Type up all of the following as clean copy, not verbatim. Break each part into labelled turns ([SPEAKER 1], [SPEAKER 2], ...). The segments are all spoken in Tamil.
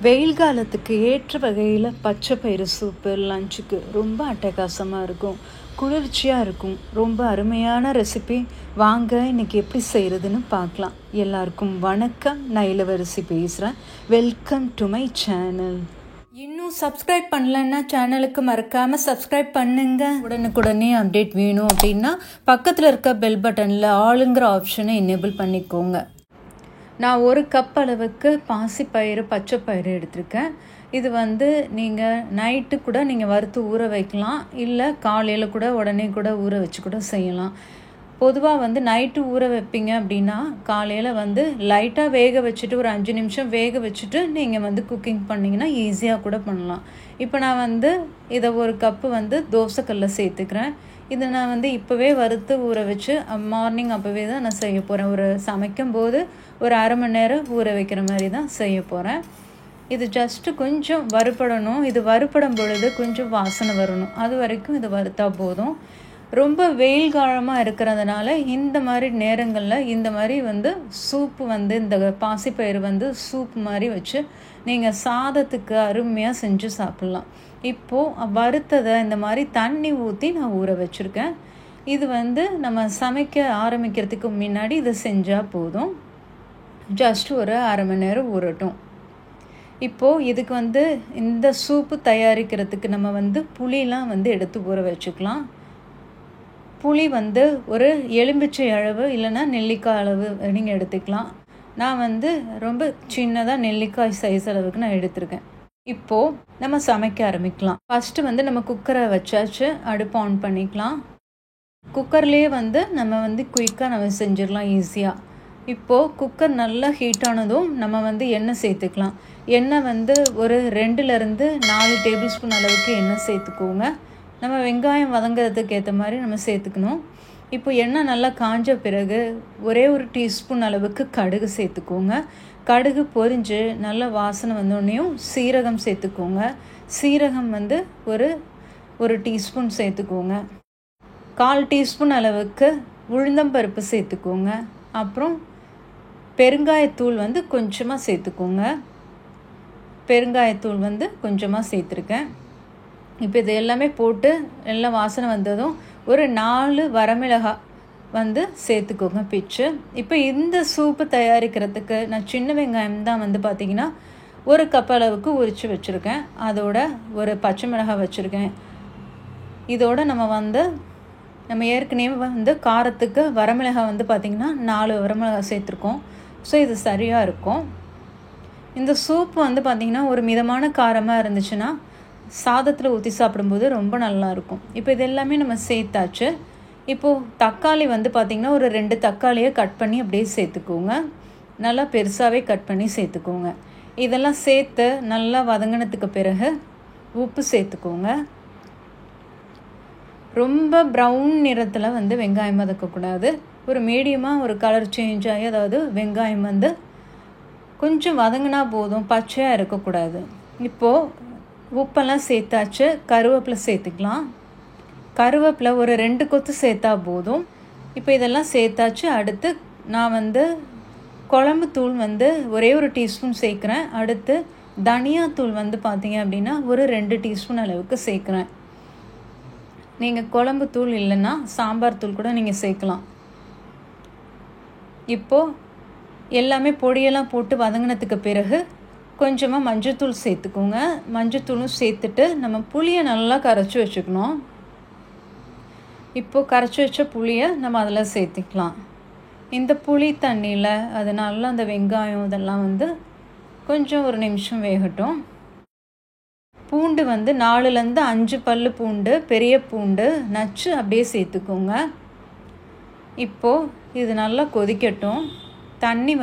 [SPEAKER 1] வெயில் காலத்துக்கு ஏற்ற வகையில் பச்சை பயிறு சூப்பு லஞ்சுக்கு ரொம்ப அட்டகாசமாக இருக்கும், குளிர்ச்சியாக இருக்கும். ரொம்ப அருமையான ரெசிபி. வாங்க இன்றைக்கி எப்படி செய்கிறதுன்னு பார்க்கலாம். எல்லாருக்கும் வணக்கம், நான் இளவரசி பேசுகிறேன். Welcome to my channel. இன்னும் சப்ஸ்கிரைப் பண்ணலன்னா சேனலுக்கு மறக்காமல் சப்ஸ்கிரைப் பண்ணுங்க. உடனுக்குடனே அப்டேட் வேணும் அப்படின்னா பக்கத்தில் இருக்க பெல் பட்டனில் ஆளுங்கிற ஆப்ஷனை எனேபிள் பண்ணிக்கோங்க. நான் 1 கப் அளவுக்கு பாசிப்பயிறு பச்சை பயிறு எடுத்திருக்கேன். இது நீங்கள் நைட்டு கூட நீங்கள் வறுத்து ஊற வைக்கலாம், இல்லை காலையில் கூட உடனே கூட ஊற வச்சு கூட செய்யலாம். பொதுவாக நைட்டு ஊற வைப்பீங்க அப்படின்னா காலையில் லைட்டாக வேக வச்சுட்டு ஒரு 5 நிமிஷம் வேக வச்சுட்டு நீங்கள் குக்கிங் பண்ணிங்கன்னா ஈஸியாக கூட பண்ணலாம். இப்போ நான் இதை 1 கப்பு தோசைக்கல்ல சேர்த்துக்கிறேன். இதை நான் இப்போவே வறுத்து ஊற வச்சு மார்னிங் அப்போவே தான் நான் செய்ய போகிறேன். ஒரு சமைக்கும் போது ஒரு அரை மணி நேரம் ஊற வைக்கிற மாதிரி தான் செய்ய போகிறேன். இது ஜஸ்ட்டு கொஞ்சம் வறுபடணும். இது வறுபடும் பொழுது கொஞ்சம் வாசனை வரணும், அது வரைக்கும் இது வறுத்தா போதும். ரொம்ப வெயில் காலமாக இருக்கிறதுனால இந்த மாதிரி நேரங்களில் இந்த மாதிரி சூப்பு இந்த பாசிப்பயிறு சூப் மாதிரி வச்சு நீங்கள் சாதத்துக்கு அருமையாக செஞ்சு சாப்பிட்லாம். இப்போது வறுத்ததை இந்த மாதிரி தண்ணி ஊற்றி நான் ஊற வச்சுருக்கேன். இது நம்ம சமைக்க ஆரம்பிக்கிறதுக்கு முன்னாடி இதை செஞ்சால் போதும். ஜஸ்ட் ஒரு அரை மணி நேரம் ஊறட்டும். இப்போது இதுக்கு இந்த சூப்பு தயாரிக்கிறதுக்கு நம்ம புளிலாம் எடுத்து ஊற வச்சுக்கலாம். புளி ஒரு எலும்பிச்சை அளவு இல்லைன்னா நெல்லிக்காய் அளவு நீங்கள் எடுத்துக்கலாம். நான் ரொம்ப சின்னதாக நெல்லிக்காய் சைஸ் அளவுக்கு நான் எடுத்திருக்கேன். இப்போது நம்ம சமைக்க ஆரம்பிக்கலாம். ஃபஸ்ட்டு நம்ம குக்கரை வச்சாச்சு, அடுப்பு ஆன் பண்ணிக்கலாம். குக்கர்லேயே நம்ம குயிக்காக நம்ம செஞ்சிடலாம் ஈஸியாக. இப்போது குக்கர் நல்லா ஹீட் ஆனதும் நம்ம எண்ணெய் சேர்த்துக்கலாம். எண்ணெய் ஒரு 2லேருந்து 4 டேபிள் ஸ்பூன் அளவுக்கு எண்ணெய் சேர்த்துக்கோங்க. நம்ம வெங்காயம் வதங்கிறதுக்கு ஏற்ற மாதிரி நம்ம சேர்த்துக்கணும். இப்போ எண்ணெய் நல்லா காஞ்ச பிறகு ஒரே 1 டீஸ்பூன் அளவுக்கு கடுகு சேர்த்துக்கோங்க. கடுகு பொரிஞ்சு நல்ல வாசனை வந்தோடனையும் சீரகம் சேர்த்துக்கோங்க. சீரகம் ஒரு டீஸ்பூன் சேர்த்துக்கோங்க. 1/4 டீஸ்பூன் அளவுக்கு உளுந்தம்பருப்பு சேர்த்துக்கோங்க. அப்புறம் பெருங்காயத்தூள் கொஞ்சமாக சேர்த்துக்கோங்க. பெருங்காயத்தூள் கொஞ்சமாக சேர்த்துருக்கேன். இப்போ இது எல்லாமே போட்டு எல்லாம் வாசனை வந்ததும் ஒரு 4 வரமிளகாய் சேர்த்துக்கோங்க பிச்சு. இப்போ இந்த சூப்பு தயாரிக்கிறதுக்கு நான் சின்ன வெங்காயம் தான் பார்த்திங்கன்னா 1 கப் அளவுக்கு உரித்து வச்சுருக்கேன். அதோட ஒரு பச்சை மிளகாய் வச்சுருக்கேன். இதோட நம்ம ஏற்கனவே காரத்துக்கு வரமிளகாய் பார்த்திங்கன்னா 4 வரமிளகாய் சேர்த்துருக்கோம். ஸோ இது சரியாக இருக்கும். இந்த சூப்பு பார்த்திங்கன்னா ஒரு மிதமான காரமாக இருந்துச்சுன்னா சாதத்தில் ஊற்றி சாப்பிடும்போது ரொம்ப நல்லாயிருக்கும். இப்போ இது எல்லாமே நம்ம சேர்த்தாச்சு. இப்போது தக்காளி பார்த்திங்கன்னா ஒரு 2 தக்காளியை கட் பண்ணி அப்படியே சேர்த்துக்கோங்க. நல்லா பெருசாகவே கட் பண்ணி சேர்த்துக்கோங்க. இதெல்லாம் சேர்த்து நல்லா வதங்கினதுக்கு பிறகு உப்பு சேர்த்துக்கோங்க. ரொம்ப ப்ரௌன் நிறத்தில் வெங்காயம் வதக்கக்கூடாது. ஒரு மீடியமாக ஒரு கலர் சேஞ்ச் ஆகி, அதாவது வெங்காயம் கொஞ்சம் வதங்கினா போதும், பச்சையாக இருக்கக்கூடாது. இப்போது உப்பெல்லாம் சேர்த்தாச்சு. கருவேப்பிலை சேர்த்துக்கலாம். கருவேப்பிலை ஒரு 2 கொத்து சேர்த்தா போதும். இப்போ இதெல்லாம் சேர்த்தாச்சு. அடுத்து நான் குழம்பு தூள் ஒரே 1 டீஸ்பூன் சேர்க்குறேன். அடுத்து தனியாத்தூள் பார்த்தீங்க அப்படின்னா ஒரு 2 டீஸ்பூன் அளவுக்கு சேர்க்குறேன். நீங்கள் குழம்பு தூள் இல்லைன்னா சாம்பார் தூள் கூட நீங்கள் சேர்க்கலாம். இப்போது எல்லாமே பொடியெல்லாம் போட்டு வதங்கினதுக்கு பிறகு கொஞ்சமாக மஞ்சத்தூள் சேர்த்துக்கோங்க. மஞ்சத்தூளும் சேர்த்துட்டு நம்ம புளியை நல்லா கரைச்சி வச்சுக்கணும். இப்போது கரைச்சி வச்ச புளியை நம்ம அதில் சேர்த்துக்கலாம். இந்த புளி தண்ணியில் அது நல்லா அந்த வெங்காயம் இதெல்லாம் கொஞ்சம் 1 நிமிஷம் வேகட்டும். பூண்டு 4லேருந்து 5 பல் பூண்டு, பெரிய பூண்டு நச்சு அப்படியே சேர்த்துக்கோங்க. இப்போது இது நல்லா கொதிக்கட்டும். தண்ணி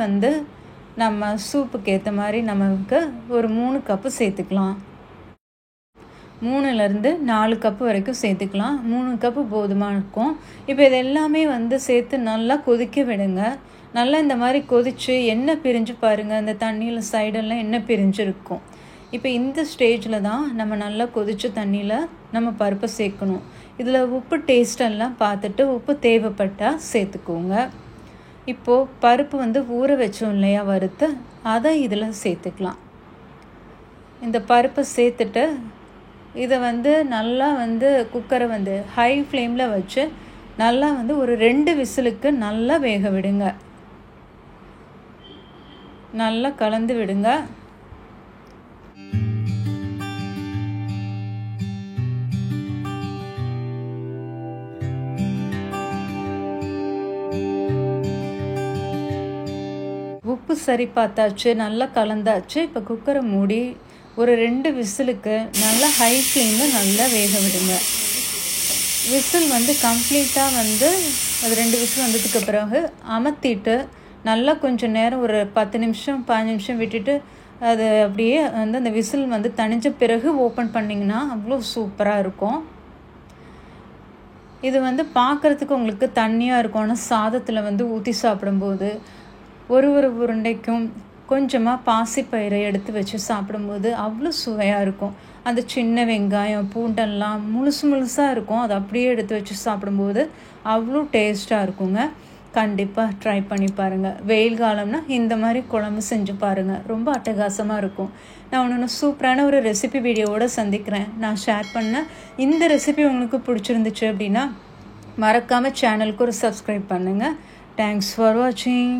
[SPEAKER 1] நம்ம சூப்புக்கு ஏற்ற மாதிரி நமக்கு ஒரு 3 கப்பு சேர்த்துக்கலாம். 3லேருந்து 4 கப்பு வரைக்கும் சேர்த்துக்கலாம். 3 கப்பு போதுமாக இருக்கும். இப்போ இது எல்லாமே சேர்த்து நல்லா கொதிக்க விடுங்க. நல்லா இந்த மாதிரி கொதித்து எண்ணெய் பிரிஞ்சு பாருங்கள். அந்த தண்ணியில் சைடெல்லாம் எண்ணெய் பிரிஞ்சிருக்கும். இப்போ இந்த ஸ்டேஜில் தான் நம்ம நல்லா கொதித்த தண்ணியில் நம்ம பருப்பை சேர்க்கணும். இதில் உப்பு டேஸ்டெல்லாம் பார்த்துட்டு உப்பு தேவைப்பட்டால் சேர்த்துக்கோங்க. இப்போது பருப்பு ஊற வச்சோம் இல்லையா வறுத்து, அதை இதில் சேர்த்துக்கலாம். இந்த பருப்பை சேர்த்துட்டு இதை நல்லா குக்கரை ஹை ஃப்ளேமில் வச்சு நல்லா ஒரு 2 விசிலுக்கு நல்லா வேக விடுங்க. நல்லா கலந்து விடுங்க. உப்பு சரி பார்த்தாச்சு, நல்லா கலந்தாச்சு. இப்போ குக்கரை மூடி ஒரு 2 விசிலுக்கு நல்லா ஹை ஃப்ளேமில் நல்லா வேக விடுங்க. விசில் கம்ப்ளீட்டாக அது 2 விசில் வந்ததுக்கு பிறகு அமர்த்திட்டு நல்லா கொஞ்சம் நேரம் ஒரு 10 நிமிஷம் 15 நிமிஷம் விட்டுட்டு அது அப்படியே அந்த விசில் தணிஞ்ச பிறகு ஓப்பன் பண்ணிங்கன்னா அவ்வளோ சூப்பராக இருக்கும். இது பார்க்குறதுக்கு உங்களுக்கு தண்ணியாக இருக்கும். ஆனால் சாதத்தில் ஊற்றி சாப்பிடும்போது ஒரு உருண்டைக்கும் கொஞ்சமாக பாசிப்பயிரை எடுத்து வச்சு சாப்பிடும்போது அவ்வளோ சுவையாக இருக்கும். அந்த சின்ன வெங்காயம் பூண்டெல்லாம் முழுசாக இருக்கும். அதை அப்படியே எடுத்து வச்சு சாப்பிடும்போது அவ்வளோ டேஸ்ட்டாக இருக்குங்க. கண்டிப்பாக ட்ரை பண்ணி பாருங்கள். வெயில் காலம்னா இந்த மாதிரி குழம்பு செஞ்சு பாருங்கள், ரொம்ப அட்டகாசமாக இருக்கும். நான் ஒன்று சூப்பரான ஒரு ரெசிபி வீடியோவோடு சந்திக்கிறேன். நான் ஷேர் பண்ண இந்த ரெசிபி உங்களுக்கு பிடிச்சிருந்துச்சு அப்படின்னா மறக்காமல் சேனலுக்கு ஒரு சப்ஸ்கிரைப் பண்ணுங்கள். தேங்க்ஸ் ஃபார் வாட்சிங்.